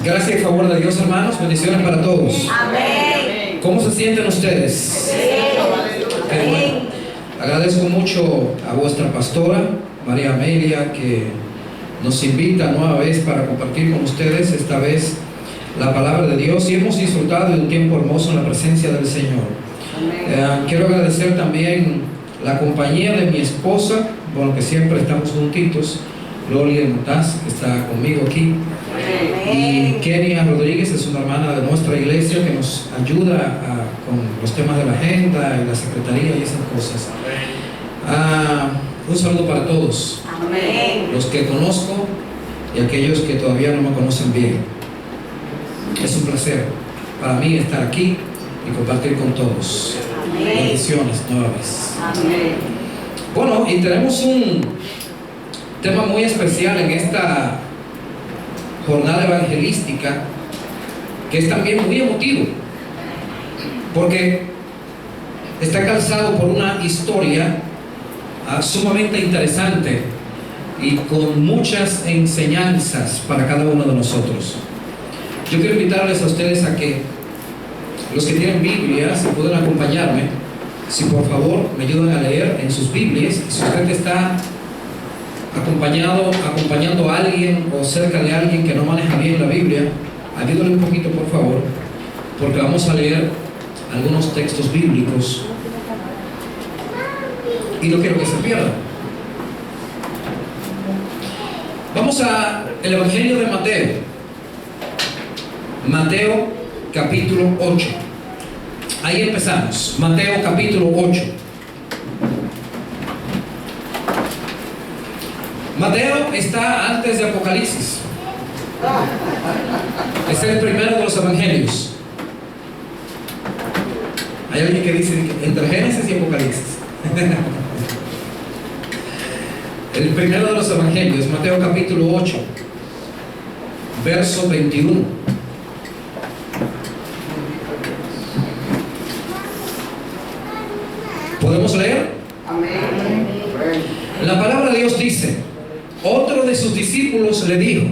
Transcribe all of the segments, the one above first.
Gracias y favor de Dios, hermanos. Bendiciones para todos. Amén. ¿Cómo se sienten ustedes? Amén. Bueno. Agradezco mucho a vuestra pastora, María Amelia, que nos invita nueva vez para compartir con ustedes, esta vez, la palabra de Dios, y hemos disfrutado de un tiempo hermoso en la presencia del Señor. Quiero agradecer también la compañía de mi esposa, bueno, que siempre estamos juntitos, Montas, que está conmigo aquí, y Kenia Rodríguez es una hermana de nuestra iglesia que nos ayuda con los temas de la agenda y la secretaría y esas cosas. Un saludo para todos, los que conozco y aquellos que todavía no me conocen bien. Es un placer para mí estar aquí y compartir con todos. Bendiciones nueva vez. Bueno, y tenemos un tema muy especial en esta jornada evangelística, que es también muy emotivo, porque está calzado por una historia sumamente interesante y con muchas enseñanzas para cada uno de nosotros. Yo quiero invitarles a ustedes a que los que tienen Biblia, si pueden acompañarme, si por favor me ayudan a leer en sus Biblias. Si usted está acompañando a alguien o cerca de alguien que no maneja bien la Biblia, ayúdale un poquito por favor, porque vamos a leer algunos textos bíblicos y no quiero que se pierdan. Vamos al Evangelio de Mateo capítulo 8. Ahí empezamos. Mateo capítulo 8. Mateo está antes de Apocalipsis. Es el primero de los evangelios. Hay alguien que dice entre Génesis y Apocalipsis. El primero de los evangelios, Mateo capítulo 8, verso 21. ¿Podemos leer? Amén. La palabra de Dios dice: otro de sus discípulos le dijo: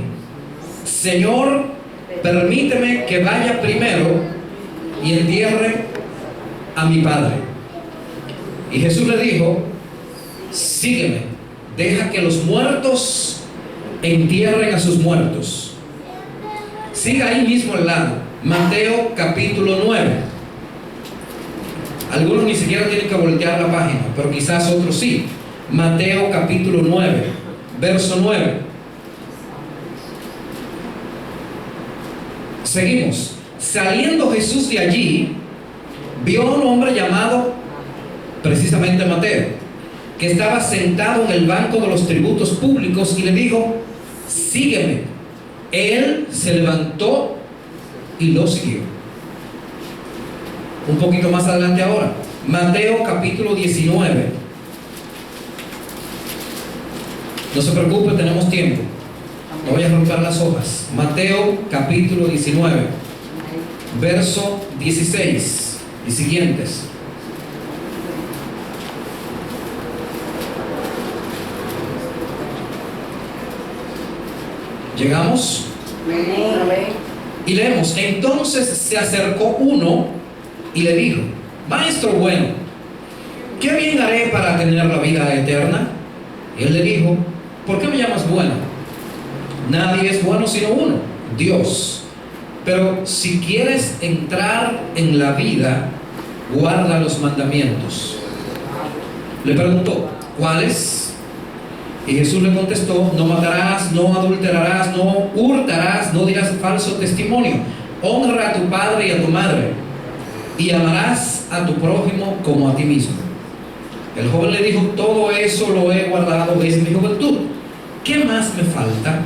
Señor, permíteme que vaya primero y entierre a mi padre. Y Jesús le dijo: sígueme, deja que los muertos entierren a sus muertos. Siga ahí mismo al lado, Mateo capítulo 9. Algunos ni siquiera tienen que voltear la página, pero quizás otros sí. Mateo capítulo 9, verso 9. Seguimos. Saliendo Jesús de allí, vio a un hombre llamado precisamente Mateo, que estaba sentado en el banco de los tributos públicos, y le dijo: sígueme. Él se levantó y lo siguió. Un poquito más adelante ahora, Mateo capítulo 19. No se preocupe, tenemos tiempo. No voy a romper las hojas. Mateo capítulo 19, verso 16 y siguientes. ¿Llegamos? Y leemos: entonces se acercó uno y le dijo: Maestro bueno, ¿qué bien haré para tener la vida eterna? Y él le dijo: ¿por qué me llamas bueno? Nadie es bueno sino uno, Dios. Pero si quieres entrar en la vida, guarda los mandamientos. Le preguntó: ¿cuáles? Y Jesús le contestó: no matarás, no adulterarás, no hurtarás, no dirás falso testimonio, honra a tu padre y a tu madre, y amarás a tu prójimo como a ti mismo. El joven le dijo: todo eso lo he guardado desde mi juventud. ¿Qué más me falta?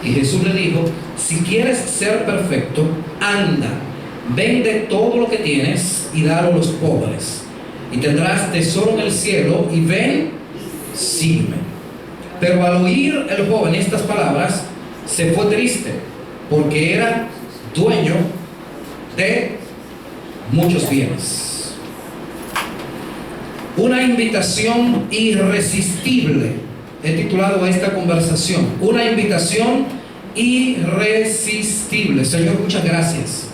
Y Jesús le dijo: si quieres ser perfecto, anda, vende todo lo que tienes y dalo a los pobres, y tendrás tesoro en el cielo, y ven, sígueme. Pero al oír el joven estas palabras, se fue triste, porque era dueño de muchos bienes. Una invitación irresistible. He titulado a esta conversación: una invitación irresistible. Señor, muchas gracias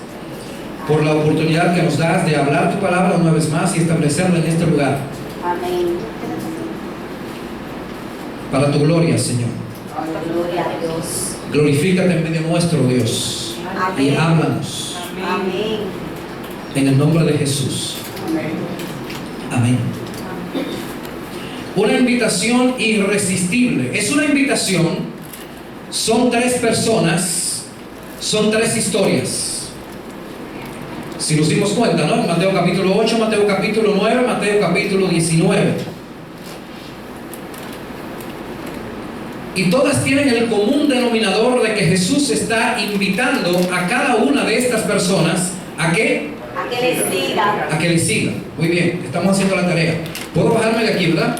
por la oportunidad que nos das de hablar tu palabra una vez más y establecerla en este lugar. Amén. Para tu gloria, Señor. Gloria a Dios. Glorifícate en medio nuestro, Dios. Amén. Y háblanos. Amén. En el nombre de Jesús. Amén. Una invitación irresistible. Es una invitación. Son 3 personas. Son 3 historias. Si nos dimos cuenta, ¿no? Mateo capítulo 8, Mateo capítulo 9, Mateo capítulo 19. Y todas tienen el común denominador de que Jesús está invitando a cada una de estas personas ¿a qué? A que le siga. A que le siga. Muy bien, estamos haciendo la tarea. ¿Puedo bajarme de aquí, verdad?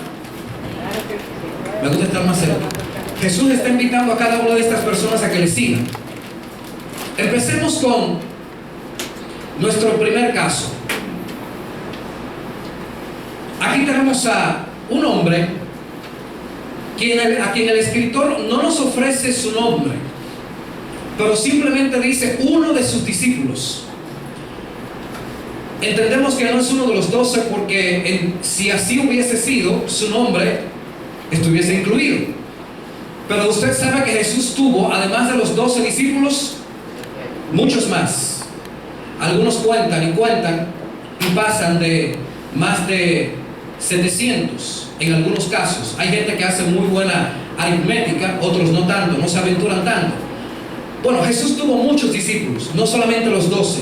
Me gusta estar más cerca. Jesús está invitando a cada una de estas personas a que le sigan. Empecemos con nuestro primer caso. Aquí tenemos a un hombre a quien el escritor no nos ofrece su nombre, pero simplemente dice uno de sus discípulos. Entendemos que no es uno de los 12 porque si así hubiese sido, su nombre estuviese incluido. Pero usted sabe que Jesús tuvo, además de los 12 discípulos, muchos más. Algunos cuentan y pasan de más de 700 en algunos casos. Hay gente que hace muy buena aritmética, otros no tanto, no se aventuran tanto. Bueno, Jesús tuvo muchos discípulos, no solamente los 12.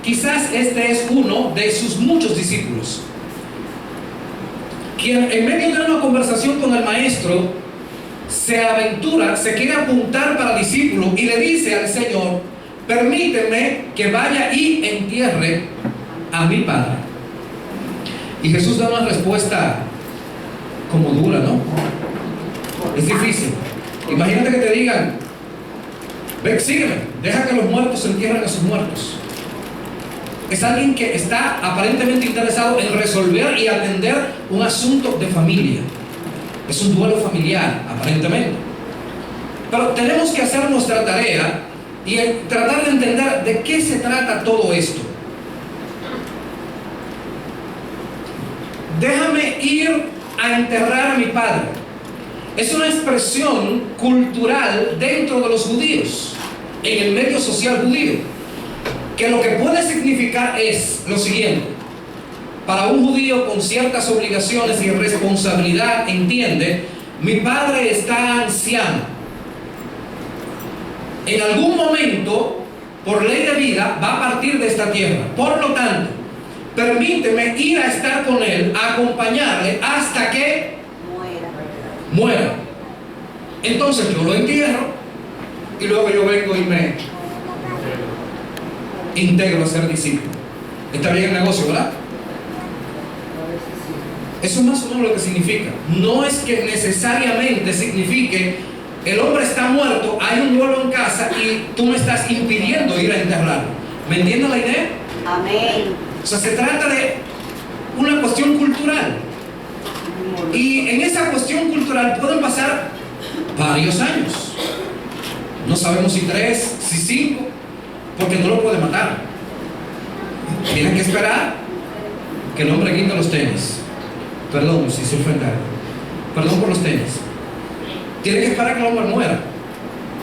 Quizás este es uno de sus muchos discípulos, quien en medio de una conversación con el maestro se aventura, se quiere apuntar para discípulo y le dice al Señor: permíteme que vaya y entierre a mi padre. Y Jesús da una respuesta como dura, ¿no? Es difícil. Imagínate que te digan: ven, sígueme, deja que los muertos entierren a sus muertos. Es alguien que está aparentemente interesado en resolver y atender un asunto de familia. Es un duelo familiar, aparentemente. Pero tenemos que hacer nuestra tarea y tratar de entender de qué se trata todo esto. Déjame ir a enterrar a mi padre. Es una expresión cultural dentro de los judíos, en el medio social judío, que lo que puede significar es lo siguiente. Para un judío con ciertas obligaciones y responsabilidad, entiende: mi padre está anciano. En algún momento, por ley de vida, va a partir de esta tierra. Por lo tanto, permíteme ir a estar con él, a acompañarle hasta que muera. Entonces yo lo entierro y luego yo vengo y me integro a ser discípulo. Está bien el negocio, ¿verdad? Eso es más o menos lo que significa. No es que necesariamente signifique: el hombre está muerto, hay un duelo en casa y tú me estás impidiendo ir a enterrarlo. ¿Me entienden la idea? Amén. O sea, se trata de una cuestión cultural. Y en esa cuestión cultural pueden pasar varios años. No sabemos si 3, si 5, porque no lo puede matar. Tienen que esperar que el hombre quite los tenis. Perdón si se ofende. Perdón por los tenis. Tienen que esperar que el hombre muera,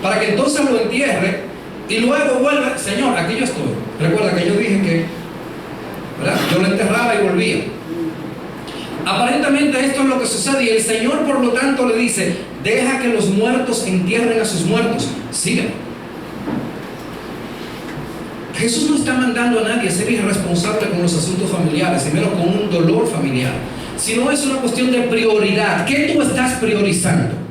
para que entonces lo entierre y luego vuelva. Señor, aquí yo estoy. Recuerda que yo dije que, ¿verdad?, yo lo enterraba y volvía. Aparentemente esto es lo que sucede, y el Señor por lo tanto le dice: deja que los muertos entierren a sus muertos, sígueme. Jesús no está mandando a nadie a ser irresponsable con los asuntos familiares, y menos con un dolor familiar, sino es una cuestión de prioridad. ¿Qué tú estás priorizando?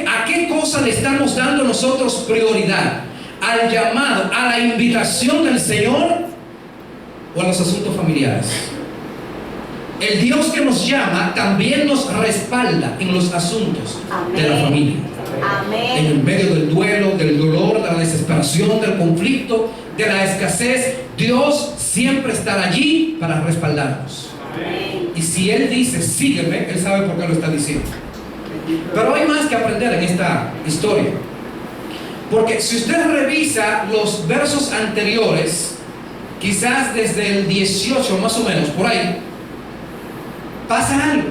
¿A qué cosa le estamos dando nosotros prioridad? ¿Al llamado, a la invitación del Señor, o a los asuntos familiares? El Dios que nos llama también nos respalda en los asuntos de la familia. Amén. En el medio del duelo, del dolor, de la desesperación, del conflicto, de la escasez, Dios siempre estará allí para respaldarnos. Amén. Y si Él dice: sígueme, Él sabe por qué lo está diciendo. Pero hay más que aprender en esta historia. Porque si usted revisa los versos anteriores, quizás desde el 18 más o menos, por ahí, pasa algo.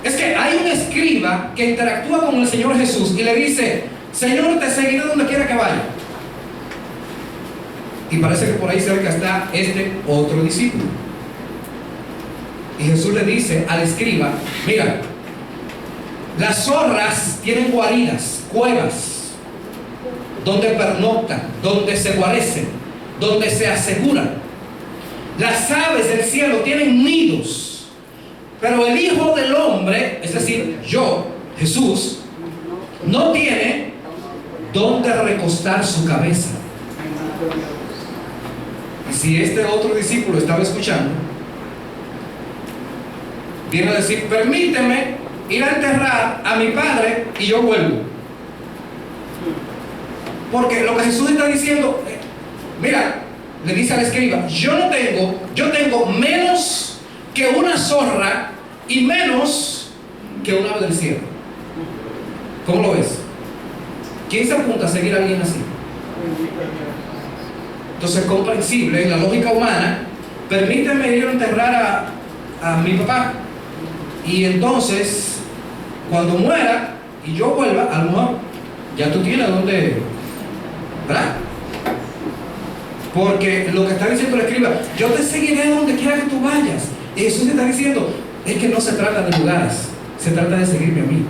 Es que hay un escriba que interactúa con el Señor Jesús y le dice: Señor, te seguiré donde quiera que vaya. Y parece que por ahí cerca está este otro discípulo. Y Jesús le dice al escriba: mira, las zorras tienen guaridas, cuevas, donde pernoctan, donde se guarecen, donde se aseguran. Las aves del cielo tienen nidos, pero el Hijo del Hombre, es decir, yo, Jesús, no tiene donde recostar su cabeza. Y si este otro discípulo estaba escuchando, viene a decir: permíteme ir a enterrar a mi padre y yo vuelvo. Porque lo que Jesús está diciendo, mira, le dice al escriba: yo tengo menos que una zorra y menos que un ave del cielo. ¿Cómo lo ves? ¿Quién se apunta a seguir a alguien así? Entonces es comprensible en la lógica humana: permíteme ir a enterrar a mi papá, y entonces cuando muera y yo vuelva, a lo mejor ya tú tienes dónde, ¿verdad? Porque lo que está diciendo el escriba: yo te seguiré donde quiera que tú vayas. Y Jesús te está diciendo: es que no se trata de lugares, se trata de seguirme a mí.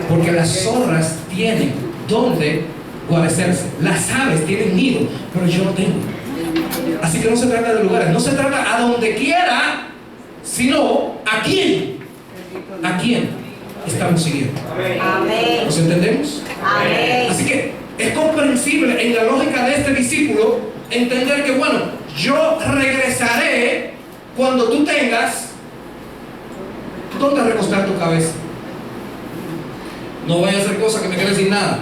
Porque las zorras tienen donde guarecerse, las aves tienen nido, pero yo no tengo. Así que no se trata de lugares, no se trata a donde quiera, sino a quién. ¿A quién estamos siguiendo? Amén. ¿Nos entendemos? Amén. Así que es comprensible en la lógica de este discípulo entender que, bueno, yo regresaré cuando tú tengas donde recostar tu cabeza. No vaya a hacer cosas que me quede sin nada.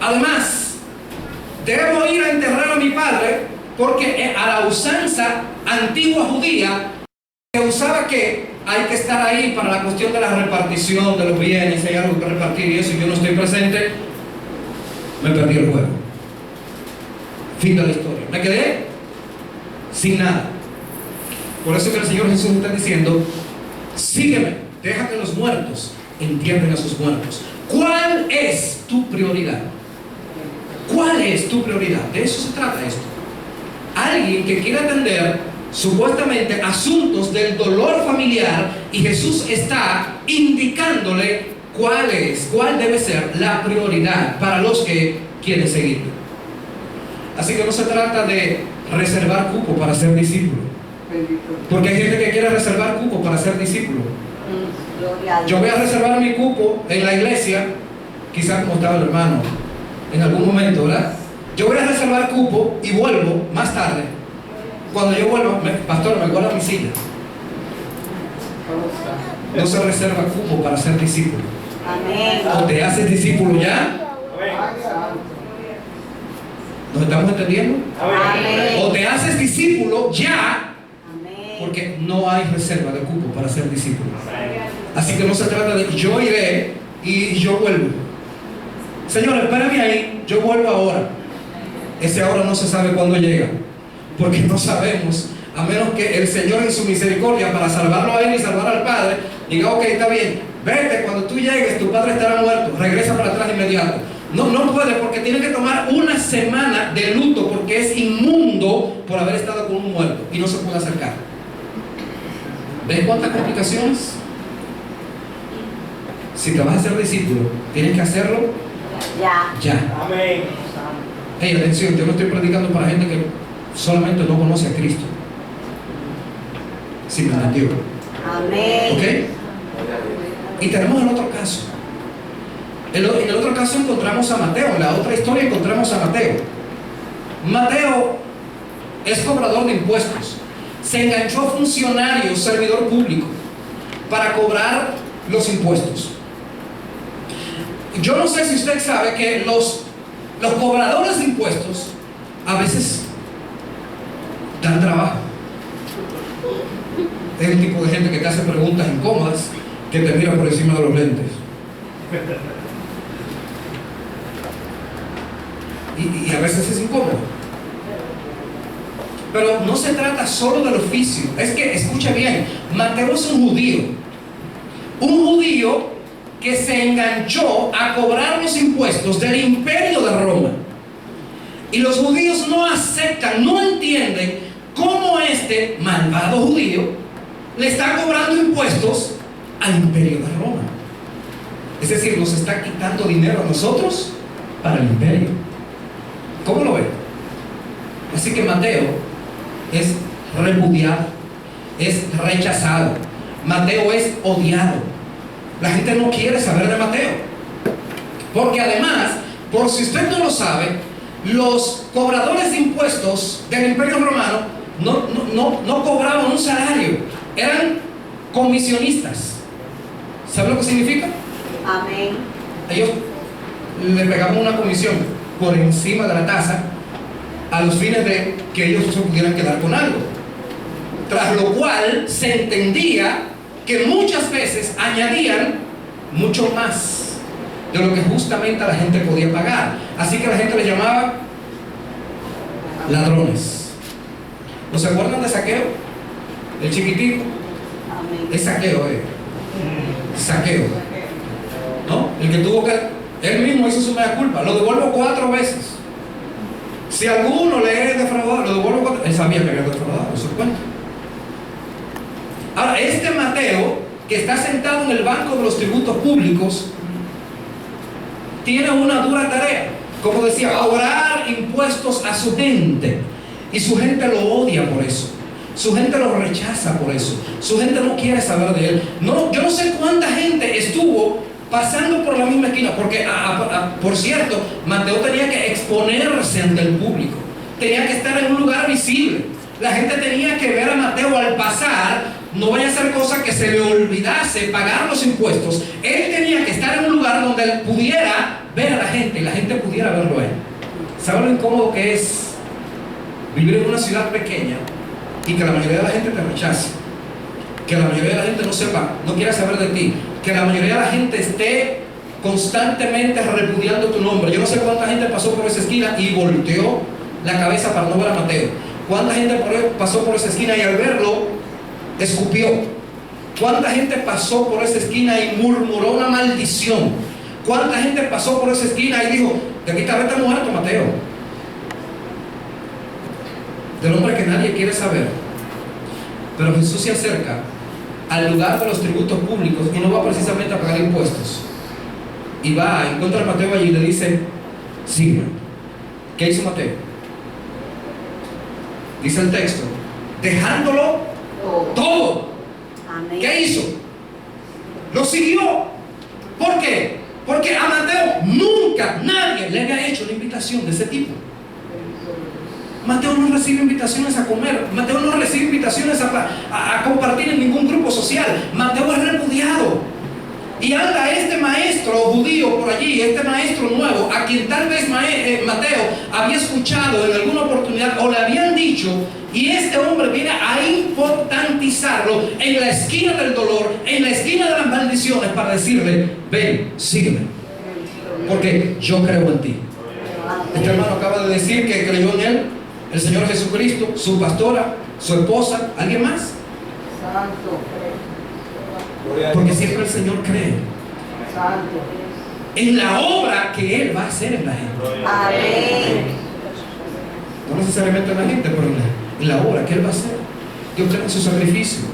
Además, debo ir a enterrar a mi padre, porque a la usanza antigua judía se usaba que hay que estar ahí para la cuestión de la repartición de los bienes. Si hay algo que repartir y eso, y yo no estoy presente, me perdí el juego. Fin de la historia. Me quedé sin nada. Por eso que el Señor Jesús está diciendo: sígueme, deja que los muertos entierren a sus muertos. ¿Cuál es tu prioridad? ¿Cuál es tu prioridad? De eso se trata esto. Alguien que quiere atender supuestamente asuntos del dolor familiar, y Jesús está indicándole cuál debe ser la prioridad para los que quieren seguirle. Así que no se trata de reservar cupo para ser discípulo, porque hay gente que quiere reservar cupo para ser discípulo. Yo voy a reservar mi cupo en la iglesia, quizás como estaba el hermano en algún momento, ¿verdad? Yo voy a reservar cupo y vuelvo más tarde. Cuando yo vuelva, pastor, me guarda mi silla. No se reserva cupo para ser discípulo. Amén. O te haces discípulo ya. ¿Nos estamos entendiendo? Amén. O te haces discípulo ya, Amén. porque no hay reserva de cupo para ser discípulo. Así que no se trata de yo iré y yo vuelvo. Señor, espérame ahí, yo vuelvo ahora. Ese ahora no se sabe cuándo llega, porque no sabemos, a menos que el Señor en su misericordia, para salvarlo a él y salvar al Padre, diga: ok, está bien, vete, cuando tú llegues tu padre estará muerto, regresa para atrás de inmediato. No puede, porque tiene que tomar una semana de luto, porque es inmundo por haber estado con un muerto y no se puede acercar. ¿Ves cuántas complicaciones? Si te vas a hacer discípulo, tienes que hacerlo ya. Amén. Hey, atención, yo no estoy predicando para gente que solamente no conoce a Cristo. Si me entendió. Amén. ¿Ok? Y tenemos el otro caso. En el otro caso encontramos a Mateo. En la otra historia encontramos a Mateo. Mateo es cobrador de impuestos. Se enganchó a funcionario, servidor público, para cobrar los impuestos. Yo no sé si usted sabe que los cobradores de impuestos a veces dan trabajo. Es el tipo de gente que te hace preguntas incómodas, que te mira por encima de los lentes. Y a veces es incómodo. Pero no se trata solo del oficio. Es que, escucha bien, Mateo es un judío. Un judío que se enganchó a cobrar los impuestos del imperio de Roma. Y los judíos no aceptan, no entienden cómo este malvado judío le está cobrando impuestos al imperio de Roma. Es decir, nos está quitando dinero a nosotros para el imperio. ¿Cómo lo ven? Así que Mateo es repudiado, es rechazado. Mateo es odiado. La gente no quiere saber de Mateo. Porque además, por si usted no lo sabe, los cobradores de impuestos del imperio romano no cobraban un salario. Eran comisionistas. ¿Sabe lo que significa? Amén. Ellos le pegaban una comisión por encima de la tasa a los fines de que ellos se pudieran quedar con algo. Tras lo cual se entendía que muchas veces añadían mucho más de lo que justamente la gente podía pagar. Así que la gente le llamaba ladrones. ¿No se acuerdan de Saqueo? El chiquitito. Amén. Es Saqueo, Saqueo. ¿No? El que tuvo que... Él mismo hizo su mea culpa. Lo devuelvo 4 veces. Si alguno le he defraudado, lo devuelvo 4 veces. Él sabía que había defraudado, eso cuenta. Ahora, este Mateo, que está sentado en el banco de los tributos públicos, tiene una dura tarea. Como decía, cobrar impuestos a su gente. Y su gente lo odia por eso. Su gente lo rechaza por eso. Su gente no quiere saber de él. No, yo no sé cuánta gente estuvo pasando por la misma esquina, porque por cierto, Mateo tenía que exponerse ante el público, tenía que estar en un lugar visible. La gente tenía que ver a Mateo al pasar. No vaya a ser cosa que se le olvidase pagar los impuestos. Él tenía que estar en un lugar donde él pudiera ver a la gente y la gente pudiera verlo a él. ¿Sabe lo incómodo que es vivir en una ciudad pequeña y que la mayoría de la gente te rechace? Que la mayoría de la gente no sepa, no quiera saber de ti, que la mayoría de la gente esté constantemente repudiando tu nombre. Yo no sé cuánta gente pasó por esa esquina y volteó la cabeza para no ver a Mateo. Cuánta gente pasó por esa esquina y al verlo escupió. Cuánta gente pasó por esa esquina y murmuró una maldición. Cuánta gente pasó por esa esquina y dijo: de aquí tal vez está muerto Mateo. Del hombre que nadie quiere saber. Pero Jesús se acerca al lugar de los tributos públicos y no va precisamente a pagar impuestos. Y va, encuentra a Mateo allí y le dice: sígueme. ¿Qué hizo Mateo? Dice el texto: dejándolo todo. Amén. ¿Qué hizo? Lo siguió. ¿Por qué? Porque a Mateo nunca nadie le había hecho una invitación de ese tipo. Mateo no recibe invitaciones a comer. Mateo no recibe invitaciones a compartir en ningún grupo social. Mateo es repudiado. Y anda este maestro judío por allí, este maestro nuevo, a quien tal vez Mateo había escuchado en alguna oportunidad o le habían dicho, y este hombre viene a importantizarlo en la esquina del dolor, en la esquina de las maldiciones, para decirle: ven, sígueme, porque yo creo en ti. Este hermano acaba de decir que creyó en él, el Señor Jesucristo, su pastora, su esposa, ¿alguien más? Santo. Porque siempre el Señor cree Santo. en la obra que Él va a hacer en la gente. Amén. No necesariamente en la gente, pero en la obra que Él va a hacer. Dios cree en su sacrificio.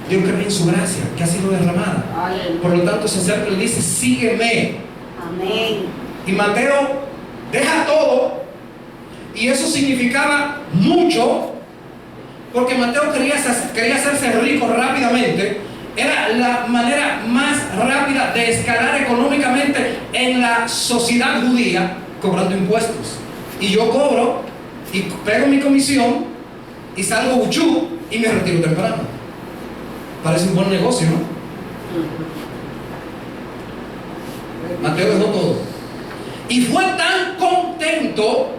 Dios cree en su gracia que ha sido derramada. Por lo tanto se acerca y le dice: sígueme. Amén. Y Mateo deja todo. Y eso significaba mucho, porque Mateo quería hacerse rico rápidamente. Era la manera más rápida de escalar económicamente en la sociedad judía, cobrando impuestos. Y yo cobro y pego mi comisión y salgo buchú y me retiro temprano. Parece un buen negocio, ¿no? Mateo dejó todo y fue tan contento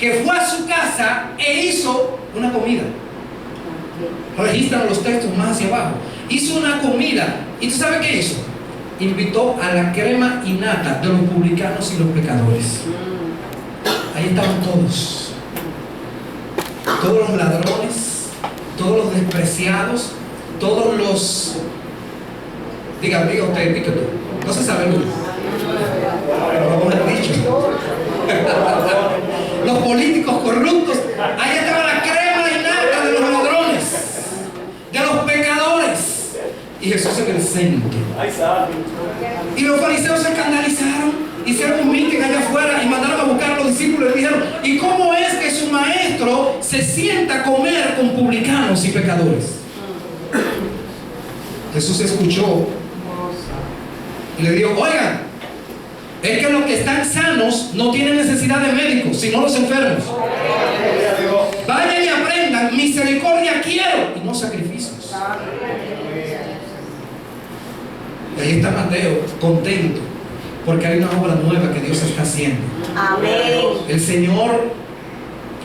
que fue a su casa e hizo una comida. Registran los textos más hacia abajo. hizo una comida. ¿Y tú sabes qué hizo? Invitó a la crema innata de los publicanos y los pecadores. Ahí estaban todos. Todos los ladrones, todos los despreciados, todos los... Diga usted, diga tú. No se sabe nunca. Pero vamos a dicho. Los políticos corruptos. Ahí estaba la crema innata de los ladrones, de los pecadores. Y Jesús en el centro. Y los fariseos se escandalizaron, hicieron un meeting allá afuera y mandaron a buscar a los discípulos y dijeron: ¿y cómo es que su maestro se sienta a comer con publicanos y pecadores? Jesús escuchó y le dijo: oigan, es que los que están sanos no tienen necesidad de médicos, sino los enfermos. Vayan y aprendan, misericordia quiero y no sacrificios. Y ahí está Mateo, contento, porque hay una obra nueva que Dios está haciendo. Amén. El Señor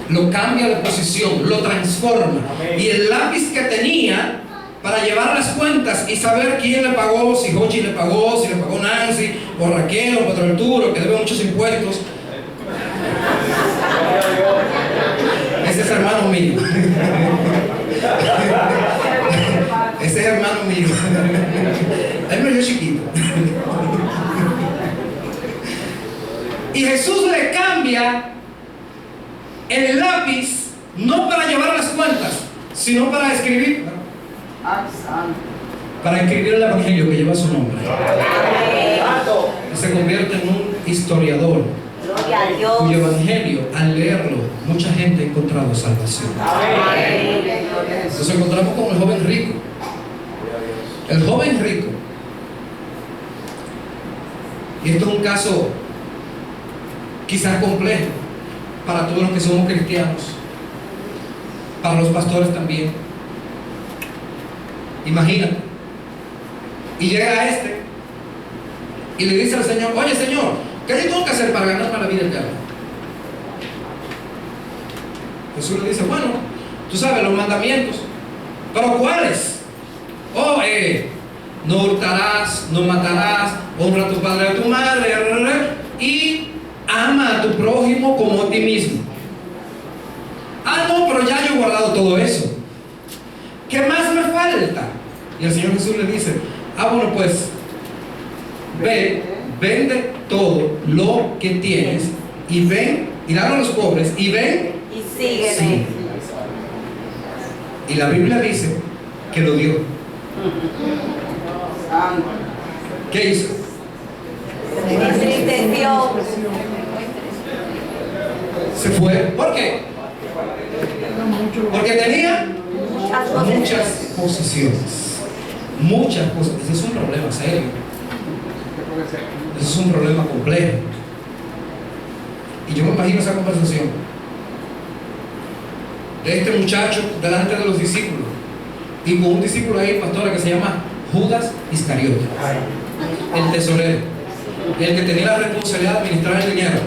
lo cambia de posición, lo transforma. Y el lápiz que tenía para llevar las cuentas y saber quién le pagó, si Jochi le pagó, si le pagó Nancy, o Raquel, o Pedro Arturo, que debe muchos impuestos. Ese es hermano mío. Ese es hermano mío. Él me dio chiquito. Y Jesús le cambia el lápiz, no para llevar las cuentas, sino para escribir. Para escribir el evangelio que lleva su nombre. Y se convierte en un historiador, cuyo evangelio, al leerlo, mucha gente ha encontrado salvación. Nos encontramos con el joven rico. El joven rico. Y esto es un caso quizás complejo para todos los que somos cristianos, para los pastores también. Imagínate. Y llega este y le dice al Señor: oye Señor, ¿qué yo tengo que hacer para ganarme la vida eterna? Jesús le dice: bueno, tú sabes los mandamientos. ¿Pero cuáles? No hurtarás, no matarás, honra a tu padre y a tu madre, y ama a tu prójimo como a ti mismo. Ah, no, pero ya yo he guardado todo eso. ¿Qué más me falta? Y el Señor Jesús le dice: bueno, pues ve, vende todo lo que tienes y ven y dalo a los pobres y ven y sígueme. Sí. Y la Biblia dice que lo dio. ¿Qué hizo? Se entristeció. Se fue. ¿Por qué? Porque tenía muchas posesiones. Muchas cosas. Ese es un problema serio. Ese es un problema complejo. Y yo me imagino esa conversación de este muchacho delante de los discípulos, y con un discípulo ahí, pastora, que se llama Judas Iscariote, el tesorero, el que tenía la responsabilidad de administrar el dinero.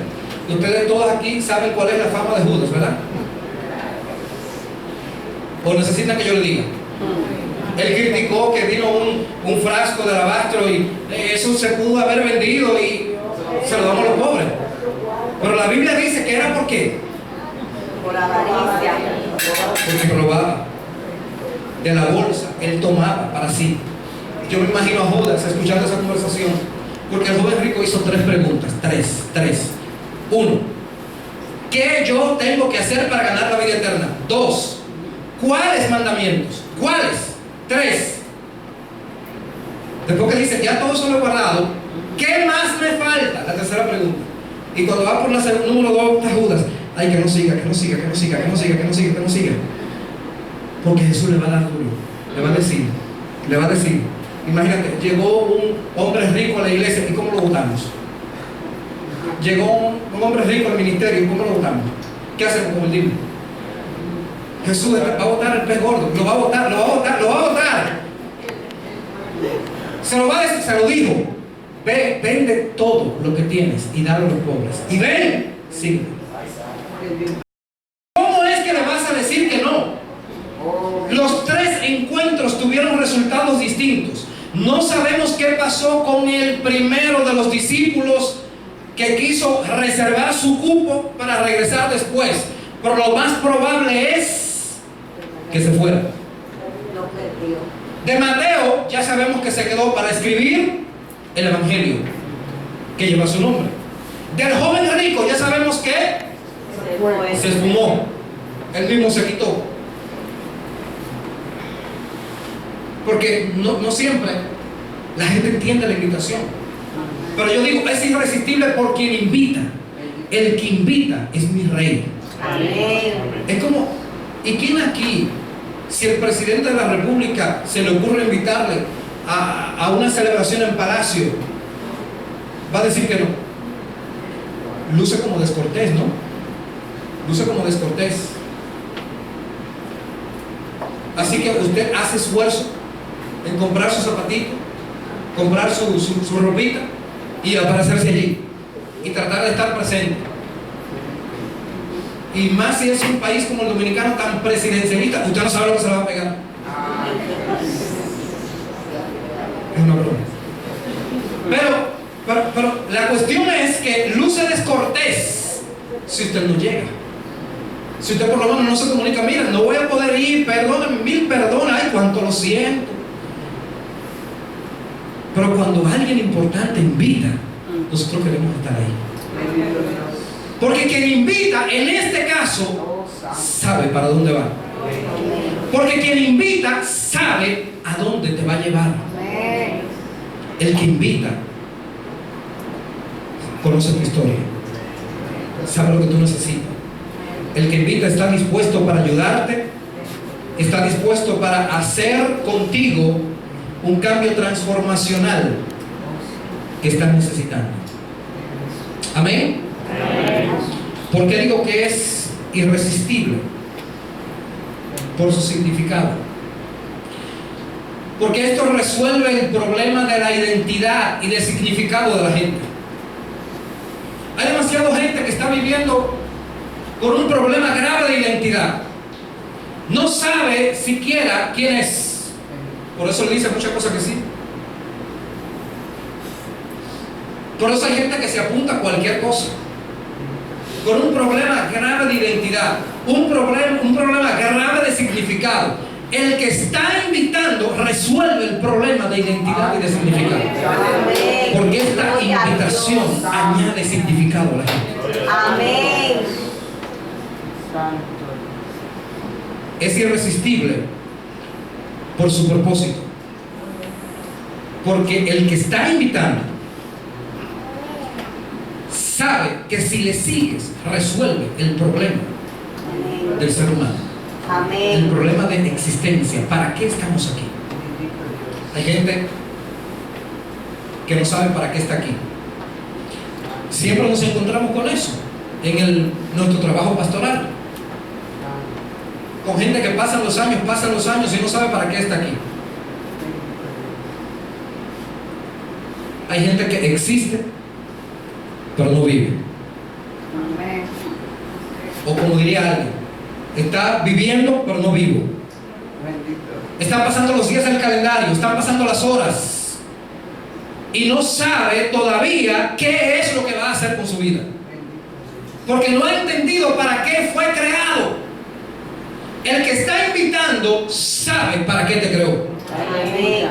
Y ustedes todos aquí saben cuál es la fama de Judas, ¿verdad? ¿O necesitan que yo le diga? Él criticó que vino un frasco de alabastro y eso se pudo haber vendido y se lo damos a los pobres. Pero la Biblia dice que era ¿por qué? Por avaricia. Porque robaba de la bolsa, él tomaba para sí. Yo me imagino a Judas escuchando esa conversación, porque el joven rico hizo tres preguntas. Tres. Uno, ¿qué yo tengo que hacer para ganar la vida eterna? Dos, ¿cuáles mandamientos? ¿Cuáles? Tres. Después que dice, ya todo eso lo he guardado, ¿qué más me falta? La tercera pregunta. Y cuando va por la número 2 está Judas: ay, que no siga. Porque Jesús le va a dar duro. Le va a decir. Imagínate, llegó un hombre rico a la iglesia, ¿y cómo lo votamos? Llegó un hombre rico al ministerio, ¿y cómo lo votamos? ¿Qué hacemos con el libro? Jesús va a votar el pez gordo, lo va a votar. Se lo va a decir, se lo dijo: ve, vende todo lo que tienes y dalo a los pobres. Y ven, sígueme. ¿Cómo es que le vas a decir que no? Los tres encuentros tuvieron resultados distintos. No sabemos qué pasó con el primero de los discípulos que quiso reservar su cupo para regresar después, pero lo más probable es que se fuera. De Mateo ya sabemos que se quedó para escribir el evangelio que lleva su nombre. Del joven rico ya sabemos que se esfumó, él mismo se quitó. Porque no siempre la gente entiende la invitación. Pero yo digo, es irresistible por quien invita. El que invita es mi rey. Amén. Es como, ¿y quién aquí, si el presidente de la República se le ocurre invitarle a una celebración en Palacio, va a decir que no? Luce como descortés, ¿no? Luce como descortés. Así que usted hace esfuerzo en comprar su zapatito, comprar su ropita y aparecerse allí y tratar de estar presente. Y más si es un país como el dominicano tan presidencialista, usted no sabe lo que se le va a pegar. Es una broma. Pero la cuestión es que luce descortés si usted no llega. Si usted por lo menos no se comunica, mira, no voy a poder ir, perdóname, mil perdones, ay, cuánto lo siento. Pero cuando alguien importante invita, nosotros queremos estar ahí. Porque quien invita, en este caso, sabe para dónde va. Porque quien invita sabe a dónde te va a llevar. El que invita conoce tu historia, sabe lo que tú necesitas. El que invita está dispuesto para ayudarte, está dispuesto para hacer contigo un cambio transformacional que estás necesitando. Amén. ¿Por qué digo que es irresistible? Por su significado. Porque esto resuelve el problema de la identidad y del significado de la gente. Hay demasiada gente que está viviendo con un problema grave de identidad. No sabe siquiera quién es. Por eso le dice muchas cosas que sí. Por eso hay gente que se apunta a cualquier cosa. Con un problema grave de identidad, un problema grave de significado. El que está invitando resuelve el problema de identidad y de significado. Porque esta invitación añade significado a la gente. Amén. Es irresistible por su propósito. Porque el que está invitando sabe que si le sigues resuelve el problema del ser humano. Amén. El problema de existencia. ¿Para qué estamos aquí? Hay gente que no sabe para qué está aquí. Siempre nos encontramos con eso en nuestro trabajo pastoral. Con gente que pasan los años y no sabe para qué está aquí. Hay gente que existe pero no vive. O como diría alguien, está viviendo pero no vivo. Están pasando los días del calendario, están pasando las horas y no sabe todavía qué es lo que va a hacer con su vida, porque no ha entendido para qué fue creado. El que está invitando sabe para qué te creó.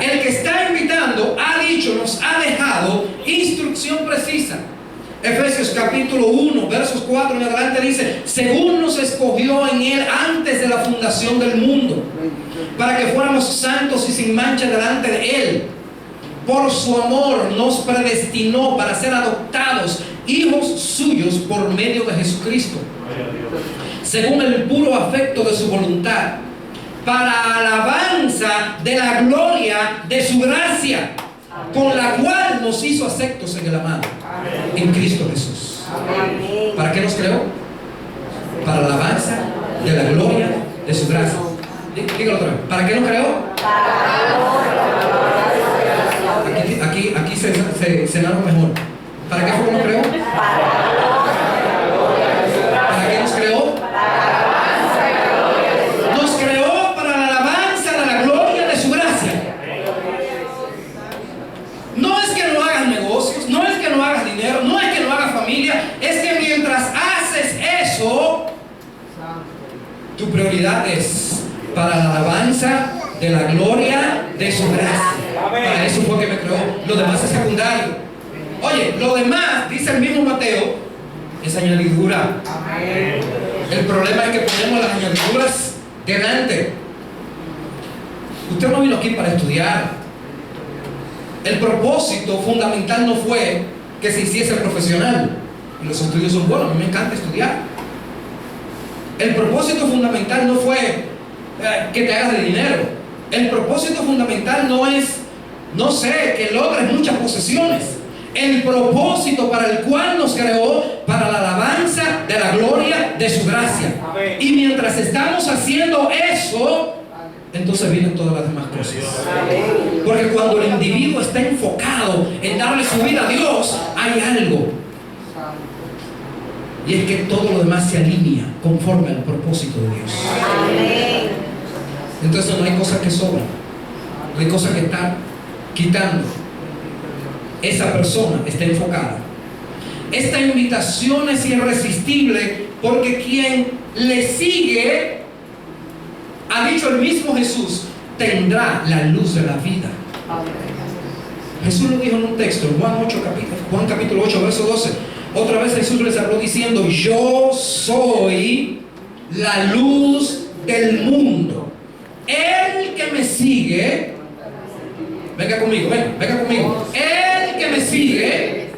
El que está invitando ha dicho, nos ha dejado instrucción precisa. Efesios capítulo 1, versos 4 en adelante dice: según nos escogió en Él antes de la fundación del mundo, para que fuéramos santos y sin mancha delante de Él. Por su amor nos predestinó para ser adoptados hijos suyos por medio de Jesucristo, según el puro afecto de su voluntad, para alabanza de la gloria de su gracia, con la cual nos hizo aceptos en el amado, en Cristo Jesús. ¿Para qué nos creó? Para alabanza de la gloria de su gracia. Dígalo otra vez. ¿Para qué nos creó? Aquí se narra mejor. ¿Para qué fue que nos creó? ¿Para qué nos creó? Nos creó para la alabanza de la gloria de su gracia. Tu prioridad es para la alabanza de la gloria de su gracia. Para eso fue que me creó. Lo demás es secundario. Oye, lo demás, dice el mismo Mateo, es añadidura. El problema es que ponemos las añadiduras delante. Usted no vino aquí para estudiar. El propósito fundamental no fue que se hiciese profesional. Y los estudios son buenos, a mí me encanta estudiar. El propósito fundamental no fue que te hagas de dinero. El propósito fundamental no es, no sé, que logres muchas posesiones. El propósito para el cual nos creó, para la alabanza de la gloria de su gracia. Amén. Y mientras estamos haciendo eso, entonces vienen todas las demás cosas. Amén. Porque cuando el individuo está enfocado en darle su vida a Dios, hay algo. Y es que todo lo demás se alinea conforme al propósito de Dios. Amén. Entonces no hay cosas que sobran, no hay cosas que están quitando. Esa persona está enfocada. Esta invitación es irresistible porque quien le sigue, ha dicho el mismo Jesús, tendrá la luz de la vida. Jesús lo dijo en un texto, en Juan capítulo 8, verso 12. Otra vez Jesús les habló diciendo: yo soy la luz del mundo. El que me sigue, venga conmigo, venga conmigo. El que me sigue,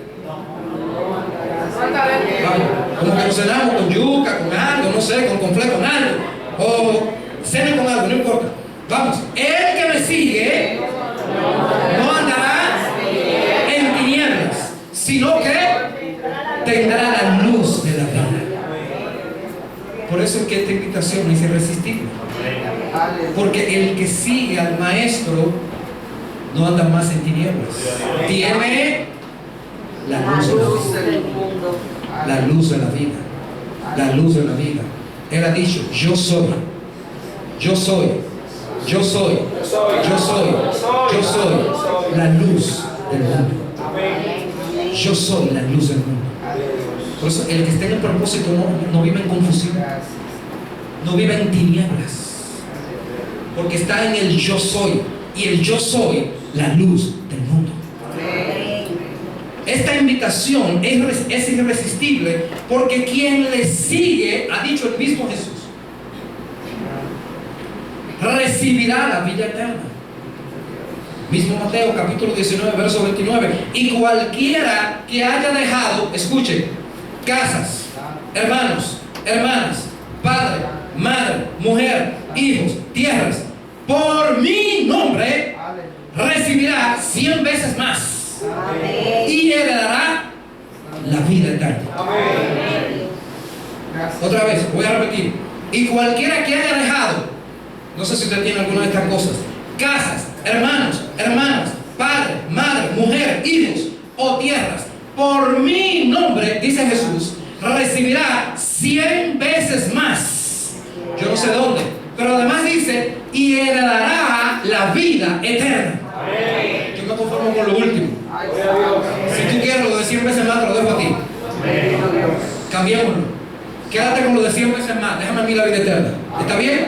como que nos cenamos con yuca, con algo, no sé, con completo, con algo, o cena con algo, no importa. Vamos, el que me sigue no andará en tinieblas, sino que tendrá la luz de la vida. Por eso es que esta invitación es irresistible. Porque el que sigue al maestro no anda más en tinieblas. Tiene la luz del mundo. La luz de la vida. La luz de la vida. Él ha dicho: yo soy. Yo soy. Yo soy. Yo soy. Yo soy la luz del mundo. Yo soy la luz del mundo. Por eso el que está en el propósito no vive en confusión. No vive en tinieblas. Porque está en el yo soy. Y el yo soy la luz del mundo. Esta invitación es irresistible porque quien le sigue, ha dicho el mismo Jesús, recibirá la vida eterna. Mismo Mateo capítulo 19 verso 29. Y cualquiera que haya dejado, escuchen, casas, hermanos, hermanas, padre, madre, mujer, hijos, tierras, por mi nombre, recibirá 100 veces más. Amén. Y heredará la vida eterna. Amén. Otra vez, voy a repetir. Y cualquiera que haya dejado, no sé si usted tiene alguna de estas cosas, casas, hermanos, hermanas, padre, madre, mujer, hijos o tierras, por mi nombre, dice Jesús, recibirá 100 veces más. Yo no sé dónde, pero además dice: y heredará la vida eterna. Amén. Yo me conformo con lo último. Si tú quieres lo de 100 veces más, te lo dejo a ti. Cambiémoslo. Quédate con lo de 100 veces más. Déjame a mí la vida eterna. ¿Está bien?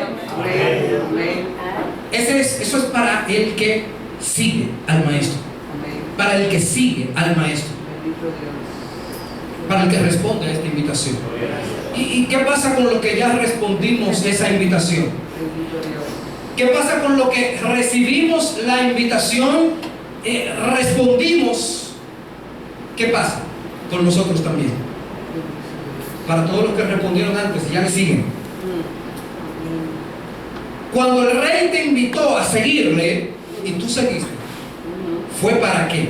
Eso es para el que sigue al maestro. Para el que sigue al maestro. Para el que responde a esta invitación. ¿Y qué pasa con lo que ya respondimos esa invitación? ¿Qué pasa con lo que recibimos la invitación? Respondimos. ¿Qué pasa con nosotros también? Para todos los que respondieron antes y ya le siguen. Cuando el rey te invitó a seguirle y tú seguiste, ¿fue para qué?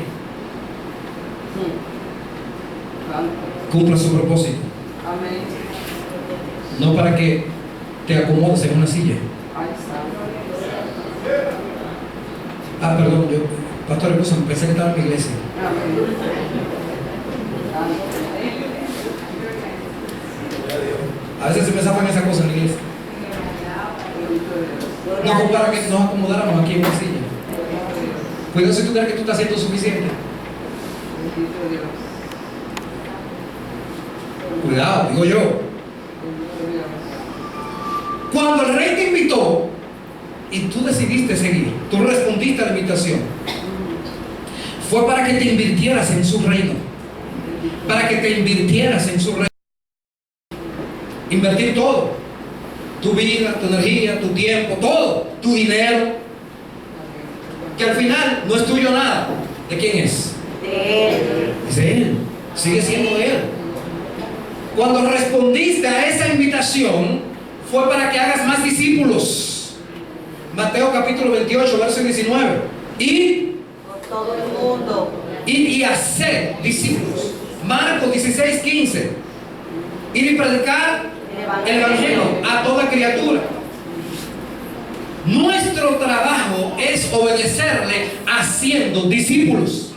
Cumpla su propósito. No para que te acomodes en una silla. Perdón, pastor, pensé que estaba en mi iglesia. A veces se me zafan esas cosas en la iglesia. No fue para que nos acomodáramos aquí en una silla. Cuidado si tú crees que tú estás haciendo suficiente. Cuidado, digo yo. Cuando el rey te invitó y tú decidiste seguir, tú respondiste a la invitación, fue para que te invirtieras en su reino, para que te invirtieras en su reino. Invertir todo, tu vida, tu energía, tu tiempo, todo, tu dinero, que al final no es tuyo nada. ¿De quién es? De Él. Es de Él, sigue siendo de Él. Cuando respondiste a esa invitación, fue para que hagas más discípulos. Mateo capítulo 28, verso 19. Y Por todo el mundo. y hacer discípulos. Marcos 16, 15. Ir y predicar el evangelio a toda criatura. Nuestro trabajo es obedecerle haciendo discípulos.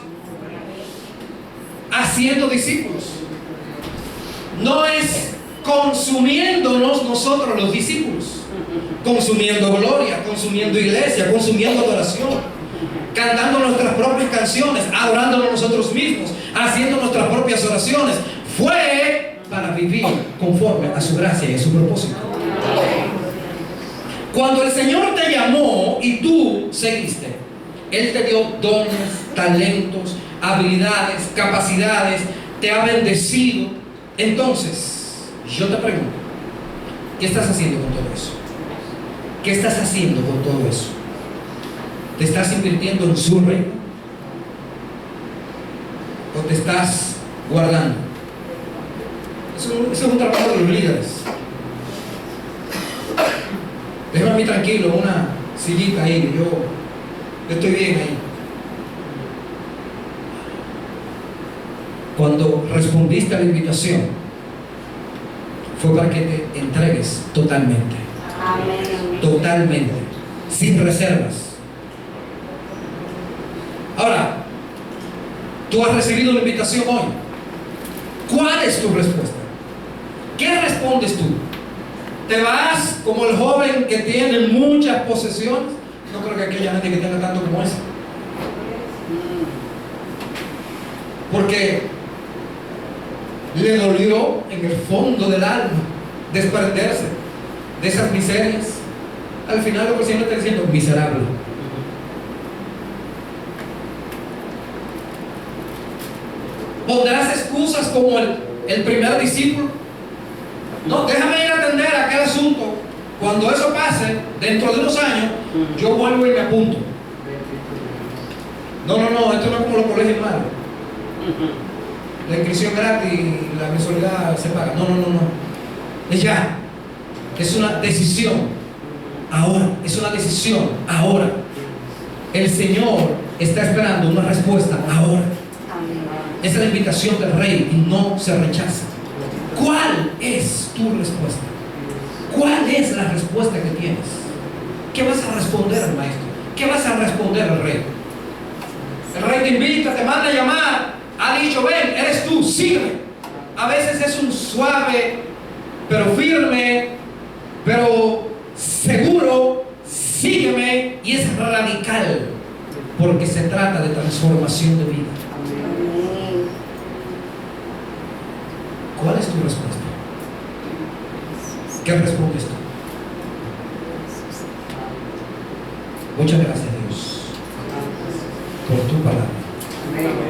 Haciendo discípulos. No es consumiéndonos nosotros los discípulos, consumiendo gloria, consumiendo iglesia, consumiendo adoración, cantando nuestras propias canciones, adorándonos nosotros mismos, haciendo nuestras propias oraciones. Fue para vivir conforme a su gracia y a su propósito. Cuando el Señor te llamó y tú seguiste, Él te dio dones, talentos, habilidades, capacidades, te ha bendecido. Entonces, yo te pregunto, ¿qué estás haciendo con todo eso? ¿Qué estás haciendo con todo eso? ¿Te estás invirtiendo en su reino? ¿O te estás guardando? Eso es un trabajo de los líderes. Déjame a mí tranquilo, una sillita ahí, yo estoy bien ahí. Cuando respondiste a la invitación, fue para que te entregues totalmente. Amén. Totalmente, sin reservas. Ahora, tú has recibido la invitación hoy. ¿Cuál es tu respuesta? ¿Qué respondes tú? ¿Te vas como el joven que tiene muchas posesiones? No creo que aquí haya nadie que tenga tanto como ese. Porque le dolió en el fondo del alma desprenderse de esas miserias. Al final lo que el Señor está diciendo, miserable. ¿Pondrás excusas como el primer discípulo? No, déjame ir a atender aquel asunto. Cuando eso pase, dentro de unos años, yo vuelvo y me apunto. No, esto no es como los colegios malos. La inscripción gratis y la mensualidad se paga. No. Es ya. Es una decisión. Ahora. Es una decisión. Ahora. El Señor está esperando una respuesta ahora. Esa es la invitación del Rey y no se rechaza. ¿Cuál es tu respuesta? ¿Cuál es la respuesta que tienes? ¿Qué vas a responder al maestro? ¿Qué vas a responder al Rey? El Rey te invita, te manda a llamar, ha dicho, ven, eres tú, sígueme. A veces es un suave, pero firme, pero seguro, sígueme, y es radical, porque se trata de transformación de vida. ¿Cuál es tu respuesta? ¿Qué respondes tú? Muchas gracias.